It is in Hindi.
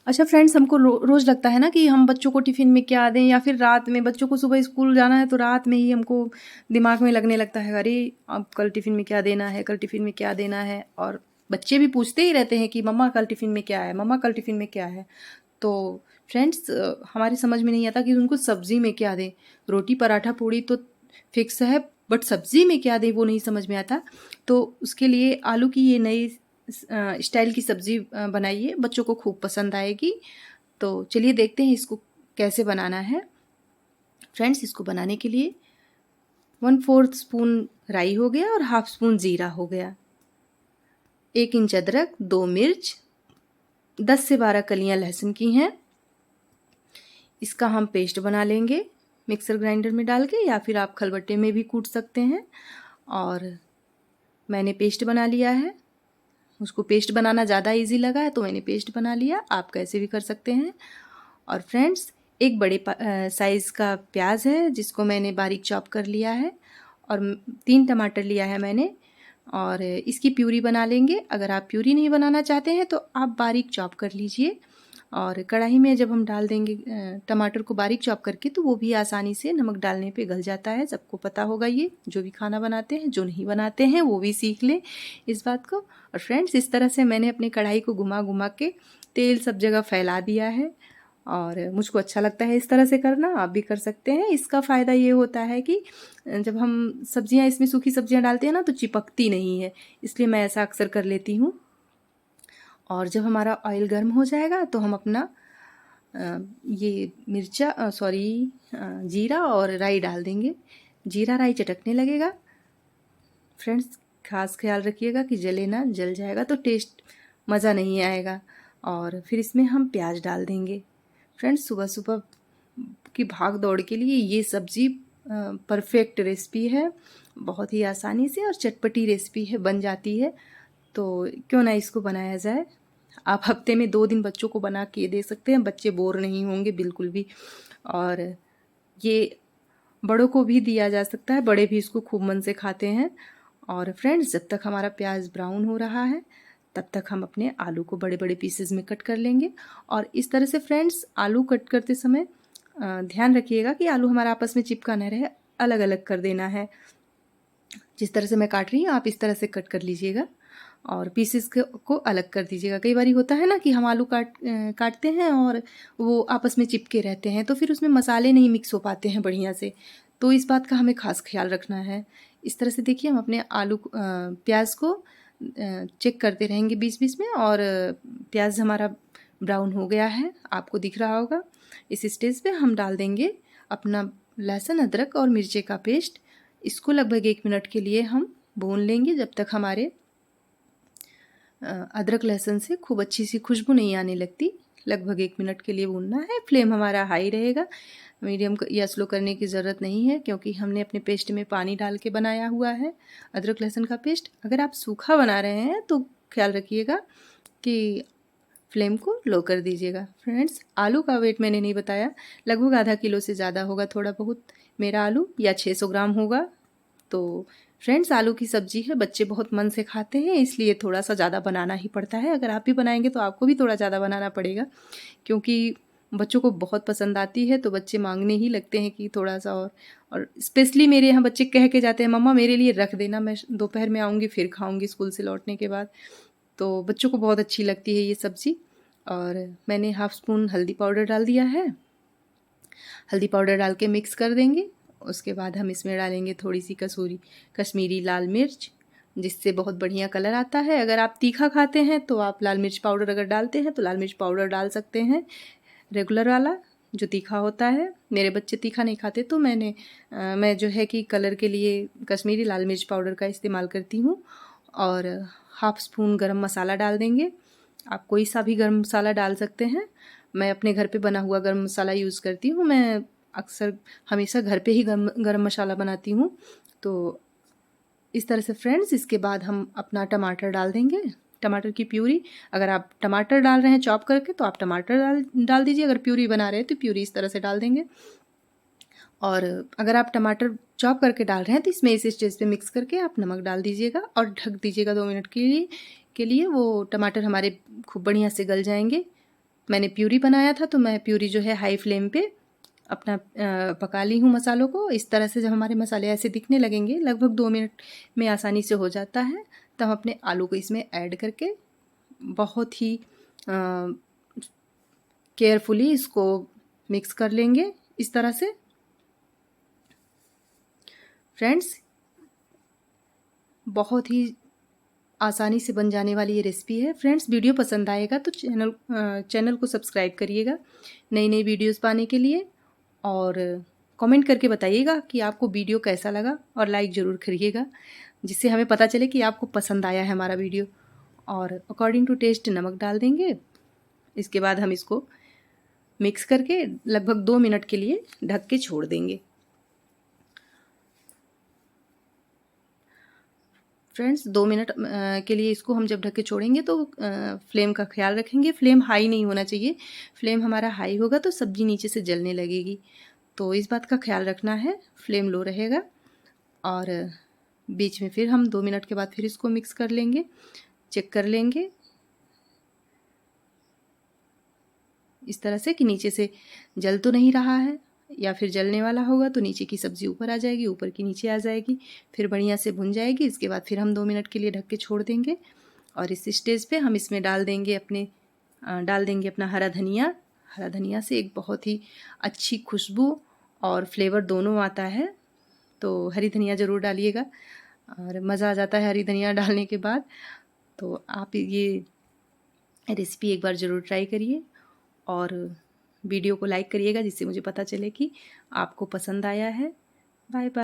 अच्छा फ्रेंड्स, हमको रोज़ लगता है ना कि हम बच्चों को टिफ़िन में क्या दें, या फिर रात में बच्चों को सुबह स्कूल जाना है तो रात में ही हमको दिमाग में लगने लगता है, अरे अब कल टिफ़िन में क्या देना है, कल टिफ़िन में क्या देना है। और बच्चे भी पूछते ही रहते हैं कि मम्मा कल टिफ़िन में क्या है, मम्मा कल टिफ़िन में क्या है। तो फ्रेंड्स, हमारी समझ में नहीं आता कि उनको सब्ज़ी में क्या दें। रोटी पराठा पूड़ी तो फिक्स है, बट सब्ज़ी में क्या दें वो नहीं समझ में आता। तो उसके लिए आलू की ये नई स्टाइल की सब्ज़ी बनाइए, बच्चों को खूब पसंद आएगी। तो चलिए देखते हैं इसको कैसे बनाना है। फ्रेंड्स, इसको बनाने के लिए 1/4 स्पून राई हो गया और हाफ स्पून ज़ीरा हो गया, 1 इंच अदरक, 2 मिर्च, 10 से 12 कलियां लहसुन की हैं। इसका हम पेस्ट बना लेंगे मिक्सर ग्राइंडर में डाल के, या फिर आप खलबट्टे में भी कूट सकते हैं। और मैंने पेस्ट बना लिया है। उसको पेस्ट बनाना ज़्यादा इजी लगा है तो मैंने पेस्ट बना लिया, आप कैसे भी कर सकते हैं। और फ्रेंड्स, एक बड़े साइज़ का प्याज है जिसको मैंने बारीक चॉप कर लिया है, और 3 टमाटर लिया है मैंने, और इसकी प्यूरी बना लेंगे। अगर आप प्यूरी नहीं बनाना चाहते हैं तो आप बारीक चॉप कर लीजिए। और कढ़ाई में जब हम डाल देंगे टमाटर को बारीक चॉप करके, तो वो भी आसानी से नमक डालने पे गल जाता है। सबको पता होगा, ये जो भी खाना बनाते हैं, जो नहीं बनाते हैं वो भी सीख लें इस बात को। और फ्रेंड्स, इस तरह से मैंने अपनी कढ़ाई को घुमा घुमा के तेल सब जगह फैला दिया है, और मुझको अच्छा लगता है इस तरह से करना, आप भी कर सकते हैं। इसका फ़ायदा ये होता है कि जब हम सब्जियां इसमें सूखी सब्जियां डालते हैं ना तो चिपकती नहीं है, इसलिए मैं ऐसा अक्सर कर लेती हूँ। और जब हमारा ऑयल गर्म हो जाएगा तो हम अपना ये जीरा और राई डाल देंगे। जीरा राई चटकने लगेगा। फ्रेंड्स, खास ख्याल रखिएगा कि जले ना, जल जाएगा तो टेस्ट मज़ा नहीं आएगा। और फिर इसमें हम प्याज डाल देंगे। फ्रेंड्स, सुबह सुबह की भाग दौड़ के लिए ये सब्ज़ी परफेक्ट रेसिपी है, बहुत ही आसानी से और चटपटी रेसिपी है, बन जाती है। तो क्यों ना इसको बनाया जाए। आप हफ्ते में 2 दिन बच्चों को बना के दे सकते हैं, बच्चे बोर नहीं होंगे बिल्कुल भी। और ये बड़ों को भी दिया जा सकता है, बड़े भी इसको खूब मन से खाते हैं। और फ्रेंड्स, जब तक हमारा प्याज ब्राउन हो रहा है तब तक हम अपने आलू को बड़े बड़े पीसेस में कट कर लेंगे। और इस तरह से फ्रेंड्स, आलू कट करते समय ध्यान रखिएगा कि आलू हमारा आपस में चिपका न रहे, अलग अलग कर देना है। जिस तरह से मैं काट रही हूँ आप इस तरह से कट कर लीजिएगा और पीसेस को अलग कर दीजिएगा। कई बार होता है ना कि हम आलू काटते हैं और वो आपस में चिपके रहते हैं, तो फिर उसमें मसाले नहीं मिक्स हो पाते हैं बढ़िया से। तो इस बात का हमें खास ख्याल रखना है। इस तरह से देखिए, हम अपने प्याज को चेक करते रहेंगे बीच बीच में। और प्याज हमारा ब्राउन हो गया है, आपको दिख रहा होगा। इस स्टेज पे हम डाल देंगे अपना लहसुन, अदरक और मिर्ची का पेस्ट। इसको लगभग 1 मिनट के लिए हम भून लेंगे, जब तक हमारे अदरक लहसुन से खूब अच्छी सी खुशबू नहीं आने लगती। लगभग 1 मिनट के लिए भूनना है। फ्लेम हमारा हाई रहेगा, मीडियम या स्लो करने की ज़रूरत नहीं है, क्योंकि हमने अपने पेस्ट में पानी डाल के बनाया हुआ है अदरक लहसुन का पेस्ट। अगर आप सूखा बना रहे हैं तो ख्याल रखिएगा कि फ्लेम को लो कर दीजिएगा। फ्रेंड्स, आलू का वेट मैंने नहीं बताया, लगभग आधा किलो से ज़्यादा होगा थोड़ा बहुत मेरा आलू, या 600 ग्राम होगा। तो फ्रेंड्स, आलू की सब्जी है, बच्चे बहुत मन से खाते हैं, इसलिए थोड़ा सा ज़्यादा बनाना ही पड़ता है। अगर आप भी बनाएंगे तो आपको भी थोड़ा ज़्यादा बनाना पड़ेगा, क्योंकि बच्चों को बहुत पसंद आती है, तो बच्चे मांगने ही लगते हैं कि थोड़ा सा और स्पेशली मेरे यहाँ बच्चे कह के जाते हैं, मम्मा मेरे लिए रख देना, मैं दोपहर में आऊँगी फिर खाऊँगी स्कूल से लौटने के बाद। तो बच्चों को बहुत अच्छी लगती है ये सब्ज़ी। और मैंने हाफ स्पून हल्दी पाउडर डाल दिया है। हल्दी पाउडर डाल के मिक्स कर देंगे। उसके बाद हम इसमें डालेंगे थोड़ी सी कश्मीरी लाल मिर्च, जिससे बहुत बढ़िया कलर आता है। अगर आप तीखा खाते हैं तो आप लाल मिर्च पाउडर अगर डालते हैं तो लाल मिर्च पाउडर डाल सकते हैं, रेगुलर वाला जो तीखा होता है। मेरे बच्चे तीखा नहीं खाते, तो मैं जो है कि कलर के लिए कश्मीरी लाल मिर्च पाउडर का इस्तेमाल करती हूँ। और हाफ स्पून गरम मसाला डाल देंगे। आप कोई सा भी गरम मसाला डाल सकते हैं। मैं अपने घर पे बना हुआ गरम मसाला यूज़ करती हूँ। मैं अक्सर हमेशा घर पे ही गरम मसाला बनाती हूँ। तो इस तरह से फ्रेंड्स, इसके बाद हम अपना टमाटर डाल देंगे, टमाटर की प्यूरी। अगर आप टमाटर डाल रहे हैं चॉप करके तो आप टमाटर डाल दीजिए, अगर प्यूरी बना रहे हैं तो प्यूरी इस तरह से डाल देंगे। और अगर आप टमाटर चॉप करके डाल रहे हैं तो इसमें इस स्टेज पे मिक्स करके आप नमक डाल दीजिएगा और ढक दीजिएगा 2 मिनट के लिए वो टमाटर हमारे खूब बढ़िया से गल जाएंगे। मैंने प्यूरी बनाया था, तो मैं प्यूरी जो है हाई फ्लेम पे अपना पका ली हूँ मसालों को। इस तरह से जब हमारे मसाले ऐसे दिखने लगेंगे, लगभग 2 मिनट में आसानी से हो जाता है, तब हम अपने आलू को इसमें ऐड करके बहुत ही केयरफुली इसको मिक्स कर लेंगे इस तरह से। फ्रेंड्स, बहुत ही आसानी से बन जाने वाली ये रेसिपी है। फ्रेंड्स, वीडियो पसंद आएगा तो चैनल को सब्सक्राइब करिएगा नई नई वीडियोस पाने के लिए, और कमेंट करके बताइएगा कि आपको वीडियो कैसा लगा, और लाइक ज़रूर करिएगा जिससे हमें पता चले कि आपको पसंद आया है हमारा वीडियो। और अकॉर्डिंग टू टेस्ट नमक डाल देंगे। इसके बाद हम इसको मिक्स करके लगभग 2 मिनट के लिए ढक के छोड़ देंगे। फ्रेंड्स, 2 मिनट के लिए इसको हम जब ढक के छोड़ेंगे तो फ्लेम का ख्याल रखेंगे। फ्लेम हाई नहीं होना चाहिए। फ्लेम हमारा हाई होगा तो सब्ज़ी नीचे से जलने लगेगी, तो इस बात का ख्याल रखना है। फ्लेम लो रहेगा, और बीच में फिर हम 2 मिनट के बाद फिर इसको मिक्स कर लेंगे, चेक कर लेंगे इस तरह से कि नीचे से जल तो नहीं रहा है, या फिर जलने वाला होगा तो नीचे की सब्ज़ी ऊपर आ जाएगी, ऊपर की नीचे आ जाएगी, फिर बढ़िया से भुन जाएगी। इसके बाद फिर हम 2 मिनट के लिए ढक के छोड़ देंगे, और इस स्टेज पे हम इसमें डाल देंगे अपना हरा धनिया। हरा धनिया से एक बहुत ही अच्छी खुशबू और फ्लेवर दोनों आता है, तो हरी धनिया ज़रूर डालिएगा, और मज़ा आ जाता है हरी धनिया डालने के बाद। तो आप ये रेसिपी एक बार ज़रूर ट्राई करिए, और वीडियो को लाइक करिएगा जिससे मुझे पता चले कि आपको पसंद आया है। Bye bye.